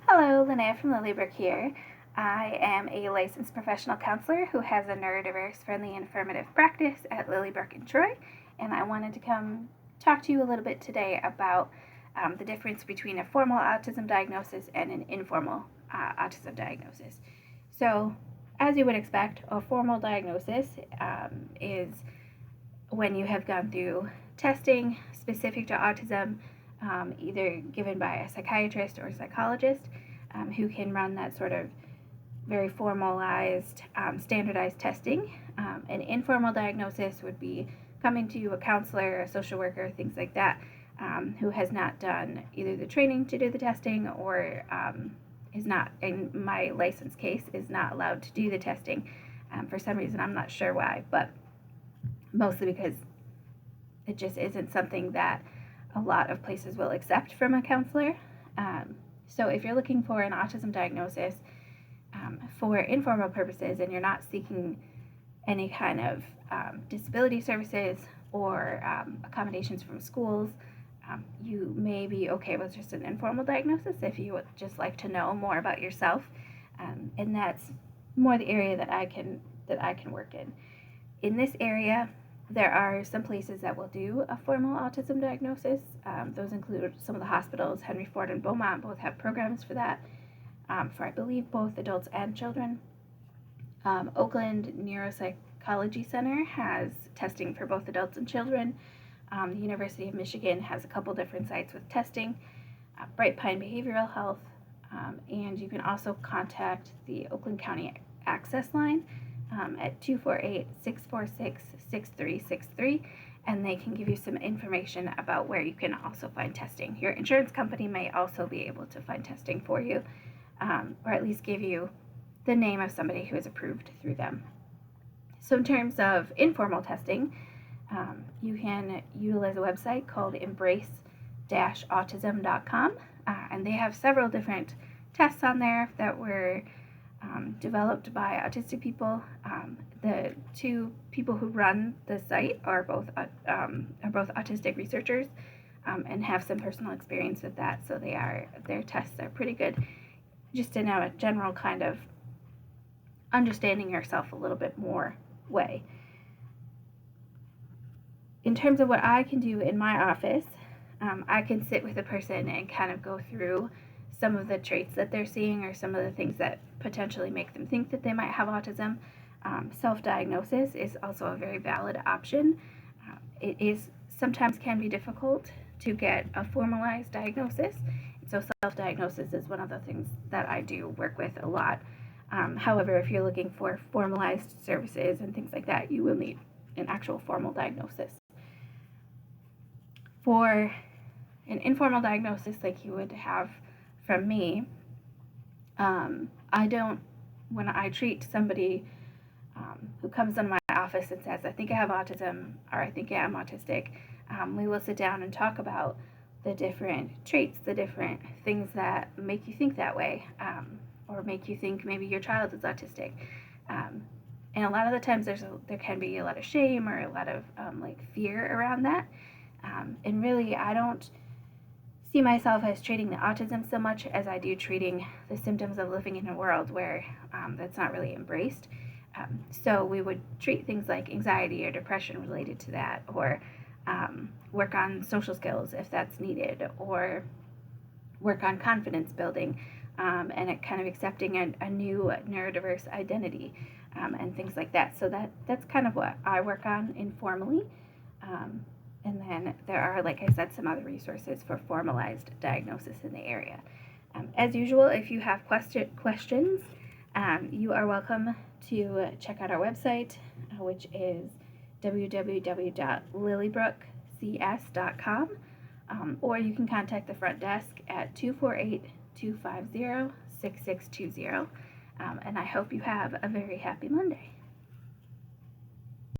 Hello, Linnea from Lilybrook here. I am a licensed professional counselor who has a neurodiverse friendly and affirmative practice at Lilybrook in Troy, and I wanted to come talk to you a little bit today about the difference between a formal autism diagnosis and an informal autism diagnosis. So, as you would expect, a formal diagnosis is when you have gone through testing specific to autism, either given by a psychiatrist or a psychologist, who can run that sort of very formalized, standardized testing. An informal diagnosis would be coming to a counselor, a social worker, things like that, who has not done either the training to do the testing or is not, in my license case, is not allowed to do the testing for some reason. I'm not sure why, but mostly because it just isn't something that a lot of places will accept from a counselor. So if you're looking for an autism diagnosis for informal purposes and you're not seeking any kind of disability services or accommodations from schools, you may be okay with just an informal diagnosis if you would just like to know more about yourself, and that's more the area that I can work in. In this area, there are some places that will do a formal autism diagnosis. Those include some of the hospitals. Henry Ford and Beaumont both have programs for that, for I believe both adults and children. Oakland Neuropsychology Center has testing for both adults and children. The University of Michigan has a couple different sites with testing. Bright Pine Behavioral Health, and you can also contact the Oakland County Access Line at 248-646-6363, and they can give you some information about where you can also find testing. Your insurance company may also be able to find testing for you, or at least give you the name of somebody who is approved through them. So in terms of informal testing, you can utilize a website called embrace-autism.com, and they have several different tests on there that were developed by autistic people. The two people who run the site are both autistic researchers, and have some personal experience with that. So their tests are pretty good, just in a general kind of understanding yourself a little bit more way. In terms of what I can do in my office, I can sit with a person and kind of go through some of the traits that they're seeing or some of the things that potentially make them think that they might have autism. Self-diagnosis is also a very valid option. It is sometimes can be difficult to get a formalized diagnosis, so self-diagnosis is one of the things that I do work with a lot. However, if you're looking for formalized services and things like that, you will need an actual formal diagnosis. For an informal diagnosis like you would have from me, when I treat somebody who comes in my office and says, I think I have autism, or I think I am autistic, we will sit down and talk about the different traits, the different things that make you think that way, or make you think maybe your child is autistic. And a lot of the times there can be a lot of shame or a lot of fear around that. And really, I don't see myself as treating the autism so much as I do treating the symptoms of living in a world where that's not really embraced. So we would treat things like anxiety or depression related to that, or work on social skills if that's needed, or work on confidence building, and kind of accepting a new neurodiverse identity, and things like that. So that's kind of what I work on informally. And then there are, like I said, some other resources for formalized diagnosis in the area. As usual, if you have questions, you are welcome to check out our website, which is www.lilybrookcs.com, or you can contact the front desk at 248-250-6620. And I hope you have a very happy Monday.